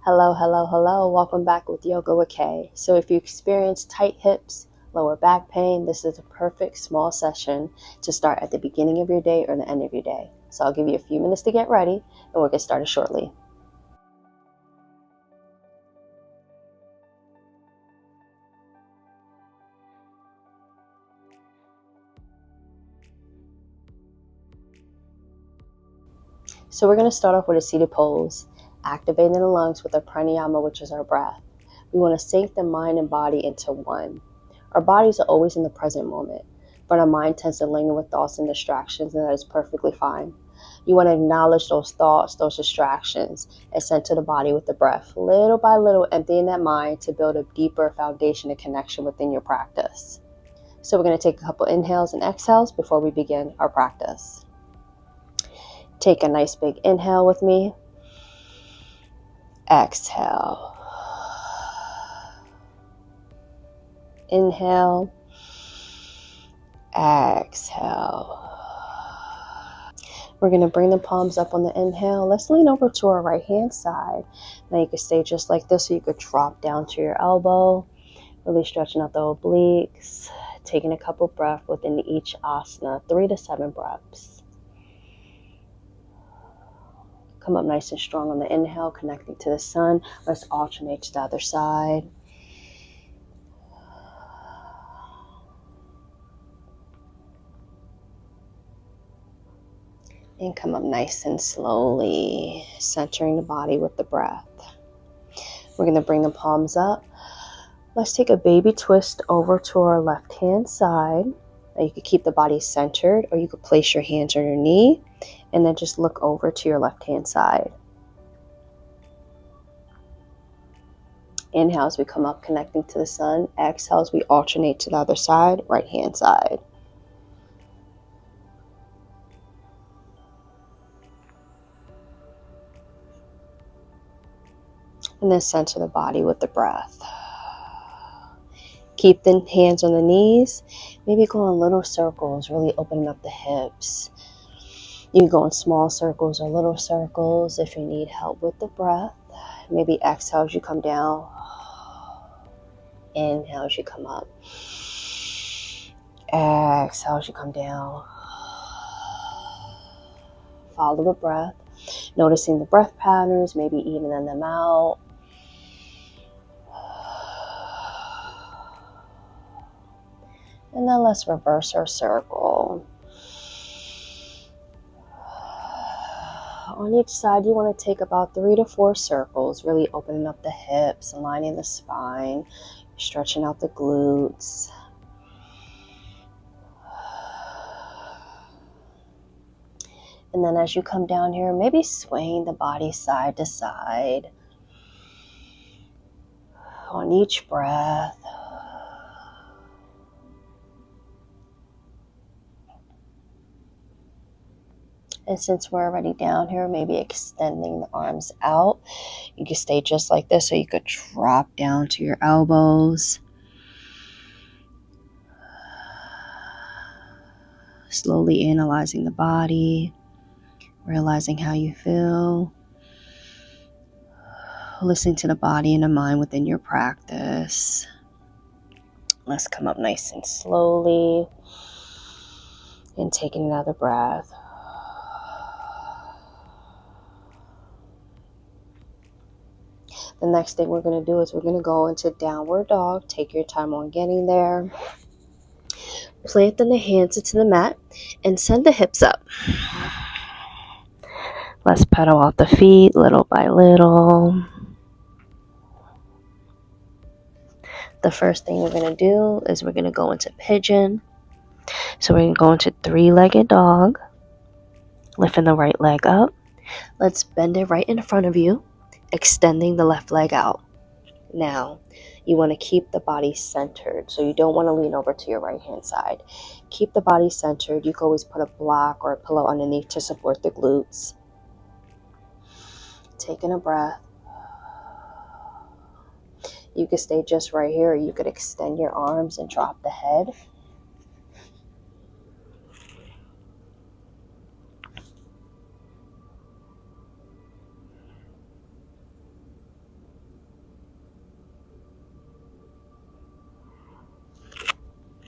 Hello, hello, hello. Welcome back with Yoga with Kay. So if you experience tight hips, lower back pain, this is a perfect small session to start at the beginning of your day or the end of your day. So I'll give you a few minutes to get ready and we'll get started shortly. So we're going to start off with a seated pose, activating the lungs with our pranayama, which is our breath. We want to sync the mind and body into one. Our bodies are always in the present moment, but our mind tends to linger with thoughts and distractions, and that is perfectly fine. You want to acknowledge those thoughts, those distractions, and center the body with the breath, little by little emptying that mind to build a deeper foundation and connection within your practice. So we're going to take a couple inhales and exhales before we begin our practice. Take a nice big inhale with me. Exhale. Inhale. Exhale. We're going to bring the palms up on the inhale. Let's lean over to our right hand side. Now you can stay just like this, so you could drop down to your elbow, really stretching out the obliques, taking a couple breaths within each asana, 3 to 7 breaths. Come up nice and strong on the inhale, connecting to the sun. Let's alternate to the other side. And come up nice and slowly, centering the body with the breath. We're going to bring the palms up. Let's take a baby twist over to our left hand side. Now you could keep the body centered, or you could place your hands on your knee and then just look over to your left hand side. Inhale as we come up, connecting to the sun. Exhale as we alternate to the other side, right hand side. And then center the body with the breath. Keep the hands on the knees. Maybe go in little circles, really opening up the hips. You can go in small circles or little circles if you need help with the breath. Maybe exhale as you come down. Inhale as you come up. Exhale as you come down. Follow the breath. Noticing the breath patterns, maybe evening them out. And then let's reverse our circle. On each side, you want to take about 3 to 4 circles, really opening up the hips, aligning the spine, stretching out the glutes. And then as you come down here, maybe swaying the body side to side. On each breath. And since we're already down here, maybe extending the arms out. You can stay just like this, so you could drop down to your elbows. Slowly analyzing the body, realizing how you feel. Listening to the body and the mind within your practice. Let's come up nice and slowly. And taking another breath. The next thing we're going to do is we're going to go into downward dog. Take your time on getting there. Planting the hands into the mat and send the hips up. Let's pedal off the feet little by little. The first thing we're going to do is we're going to go into pigeon. So we're going to go into 3-legged dog. Lifting the right leg up. Let's bend it right in front of you, extending the left leg out. Now, you want to keep the body centered, so you don't want to lean over to your right hand side. Keep the body centered. You can always put a block or a pillow underneath to support the glutes. Taking a breath. You could stay just right here, or you could extend your arms and drop the head.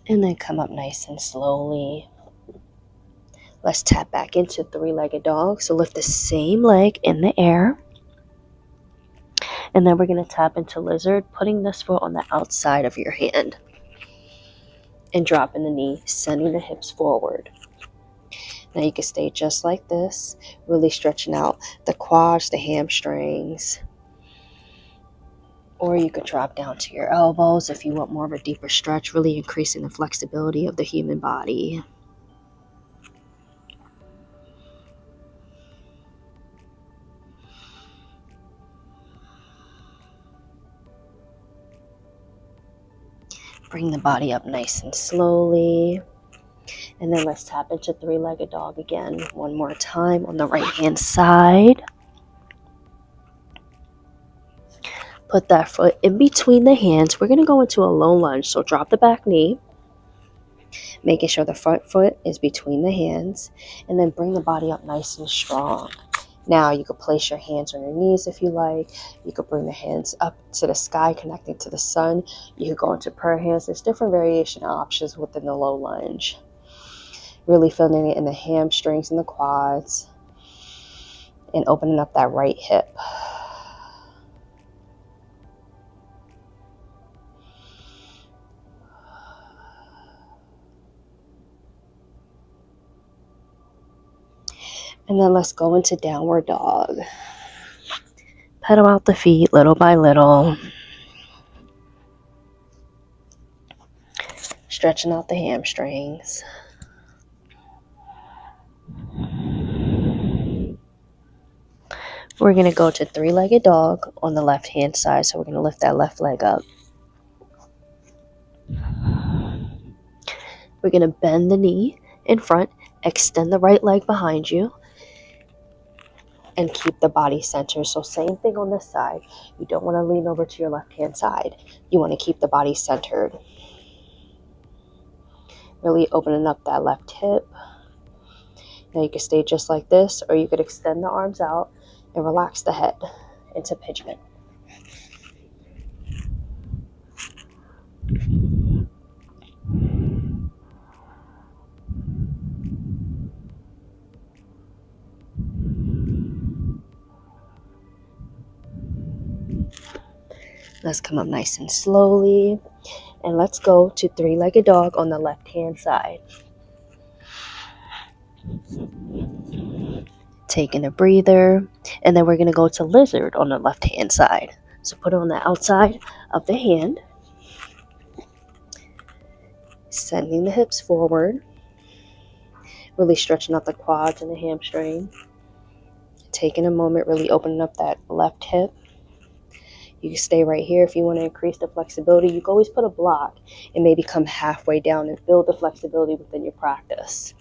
And then come up nice and slowly. Let's tap back into three-legged dog. So lift the same leg in the air. And then we're going to tap into lizard, putting this foot on the outside of your hand. And dropping the knee, sending the hips forward. Now you can stay just like this, really stretching out the quads, the hamstrings. Or you could drop down to your elbows if you want more of a deeper stretch, really increasing the flexibility of the human body. Bring the body up nice and slowly. And then let's tap into three-legged dog again. One more time on the right-hand side. Put that foot in between the hands. We're going to go into a low lunge. So drop the back knee, making sure the front foot is between the hands. And then bring the body up nice and strong. Now you could place your hands on your knees if you like. You could bring the hands up to the sky, connecting to the sun. You could go into prayer hands. There's different variation options within the low lunge. Really feeling it in the hamstrings and the quads. And opening up that right hip. And then let's go into downward dog. Pedal out the feet little by little. Stretching out the hamstrings. We're going to go to three-legged dog on the left-hand side. So we're going to lift that left leg up. We're going to bend the knee in front. Extend the right leg behind you. And keep the body centered. So same thing on this side. You don't want to lean over to your left-hand side. You want to keep the body centered. Really opening up that left hip. Now you can stay just like this, or you could extend the arms out and relax the head into pigeon. Let's come up nice and slowly. And let's go to three-legged dog on the left-hand side. Taking a breather. And then we're going to go to lizard on the left-hand side. So put it on the outside of the hand. Sending the hips forward. Really stretching out the quads and the hamstring. Taking a moment, really opening up that left hip. You can stay right here if you want to increase the flexibility. You can always put a block and maybe come halfway down and build the flexibility within your practice.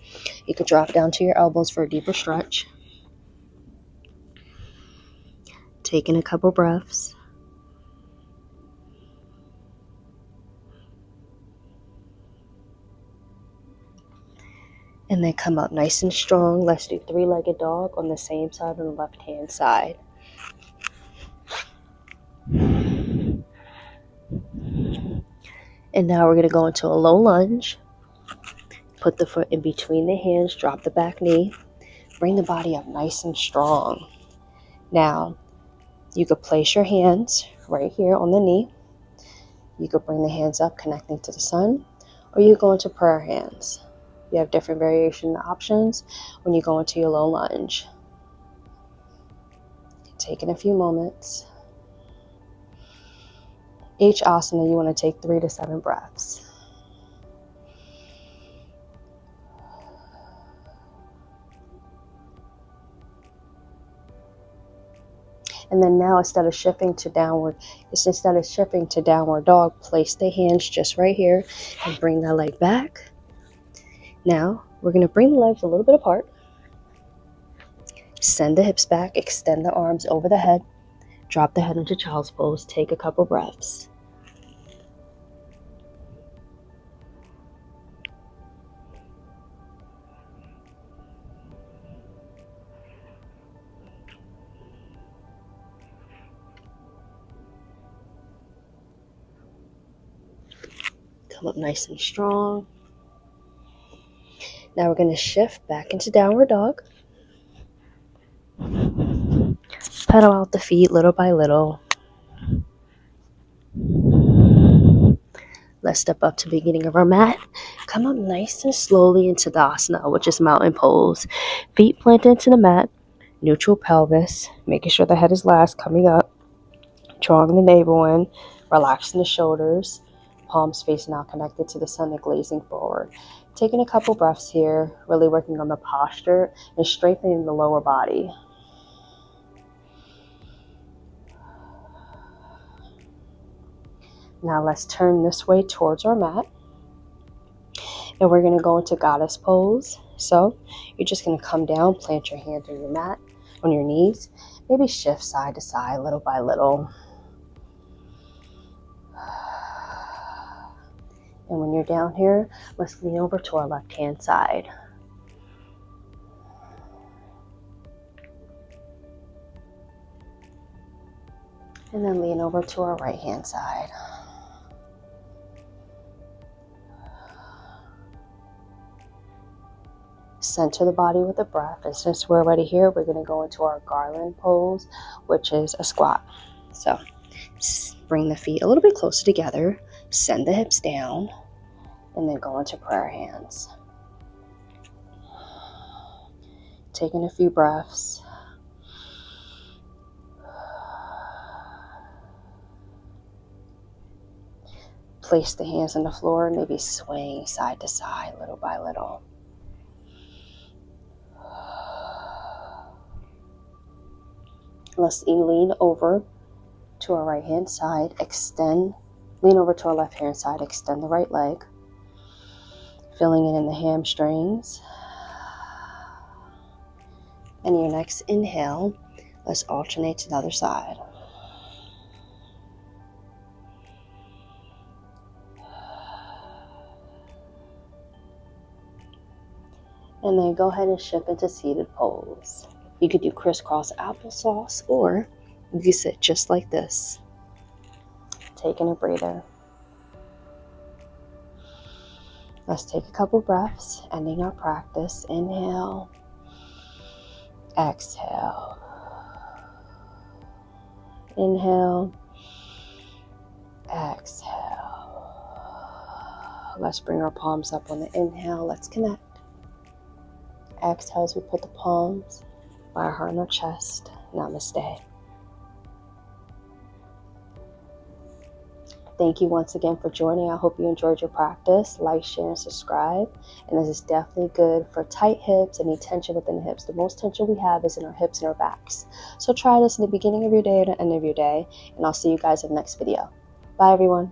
You could drop down to your elbows for a deeper stretch. Taking a couple breaths. And then come up nice and strong. Let's do three-legged dog on the same side on the left-hand side. And now we're going to go into a low lunge. Put the foot in between the hands. Drop the back knee. Bring the body up nice and strong. Now, you could place your hands right here on the knee. You could bring the hands up, connecting to the sun. Or you go into prayer hands. You have different variation options when you go into your low lunge. Taking a few moments. Each asana, you want to take 3 to 7 breaths. And then now instead of shifting to downward dog, place the hands just right here and bring that leg back. Now we're going to bring the legs a little bit apart. Send the hips back, extend the arms over the head. Drop the head into child's pose. Take a couple breaths. Come up nice and strong. Now we're going to shift back into downward dog. Pedal out the feet little by little. Let's step up to the beginning of our mat. Come up nice and slowly into Tadasana, which is mountain pose. Feet planted into the mat. Neutral pelvis. Making sure the head is last, coming up. Drawing the navel in. Relaxing the shoulders. Palms facing out, connected to the center, glazing forward. Taking a couple breaths here. Really working on the posture and strengthening the lower body. Now let's turn this way towards our mat. And we're going to go into goddess pose. So you're just going to come down, plant your hands on your mat, on your knees. Maybe shift side to side, little by little. And when you're down here, let's lean over to our left-hand side. And then lean over to our right-hand side. Center the body with the breath. And since we're already here, we're going to go into our garland pose, which is a squat. So bring the feet a little bit closer together, send the hips down, and then go into prayer hands. Taking a few breaths. Place the hands on the floor, maybe swaying side to side, little by little. Let's lean over to our right hand side, lean over to our left hand side, extend the right leg, feeling it in the hamstrings. And your next inhale, let's alternate to the other side. And then go ahead and shift into seated pose. You could do crisscross applesauce, or you could sit just like this. Taking a breather. Let's take a couple breaths, ending our practice. Inhale. Exhale. Inhale. Exhale. Let's bring our palms up on the inhale. Let's connect. Exhale as we put the palms by our heart on our chest. Namaste. Thank you once again for joining. I hope you enjoyed your practice. Like, share, and subscribe. And this is definitely good for tight hips, any tension within the hips. The most tension we have is in our hips and our backs. So try this in the beginning of your day or the end of your day. And I'll see you guys in the next video. Bye, everyone.